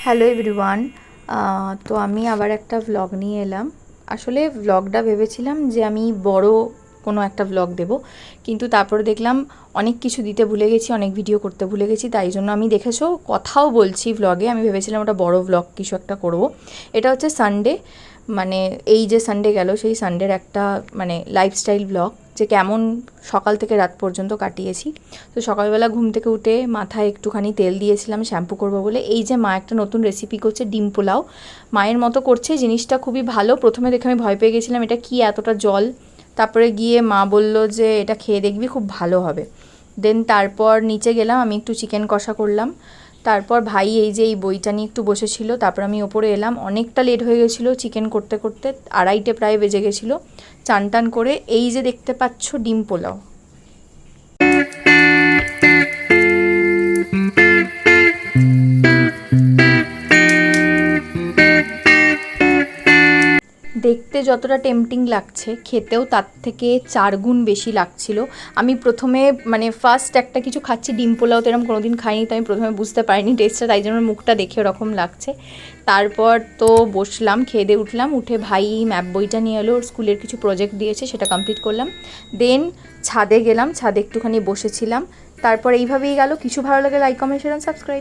Hello everyone. তো আমি আবার একটা ভ্লগ নিয়ে এলাম। আসলে ভ্লগটা ভেবেছিলাম যে আমি বড় কোনো একটা ভ্লগ দেব, কিন্তু তারপরে দেখলাম অনেক কিছু দিতে ভুলে গেছি, অনেক ভিডিও করতে ভুলে গেছি। তাই জন্য আমি দেখেছো কথাও বলছি ভ্লগে, আমি ভেবেছিলাম ওটা বড় ভ্লগ কিছু একটা করব। এটা হচ্ছে সানডে, মানে এই যে সানডে গেল সেই সানডের একটা মানে লাইফস্টাইল ভ্লগ, যে কেমন সকাল থেকে রাত পর্যন্ত কাটিয়েছি। তো সকালবেলা ঘুম থেকে উঠে মাথায় একটুখানি তেল দিয়েছিলাম শ্যাম্পু করবো বলে। এই যে মা একটা নতুন রেসিপি করছে, ডিম পোলাও, মায়ের মতো করছে, জিনিসটা খুবই ভালো। প্রথমে দেখে আমি ভয় পেয়ে গেছিলাম, এটা কি এতটা জল। তারপরে গিয়ে মা বলল যে এটা খেয়ে দেখবি, খুব ভালো হবে। দেন তারপর নিচে গেলাম, আমি একটু চিকেন কষা করলাম। তারপর ভাই এই যে এই বইটা নিয়ে একটু বসেছিল। তারপর আমি ওপরে এলাম, অনেকটা লেট হয়ে গেছিলো চিকেন করতে করতে, 2:30 প্রায় বেজে গেছিলো। চান টান করে এই যে দেখতে পাচ্ছ ডিম পোলাও। দেখতে যতটা টেম্পটিং লাগছে, খেতেও তার থেকে 4 গুণ বেশি লাগছিল। আমি প্রথমে মানে ফার্স্ট একটা কিছু খাচ্ছি, ডিম পোলাও তো এরকম কোনোদিন খাইনি, তো আমি প্রথমে বুঝতে পারিনি টেস্টটা, তাই জন্য মুখটা দেখে ওরকম লাগছে। তারপর তো বসলাম, খেয়ে দিয়ে উঠলাম, উঠে ভাই ম্যাপ বইটা নিয়ে এলো, ওর স্কুলের কিছু প্রজেক্ট দিয়েছে, সেটা কমপ্লিট করলাম। দেন ছাদে গেলাম, ছাদে একটুখানি বসেছিলাম। তারপর এইভাবেই গেল। কিছু ভালো লাগে লাইক কমেন্ট শেয়ার সাবস্ক্রাইব।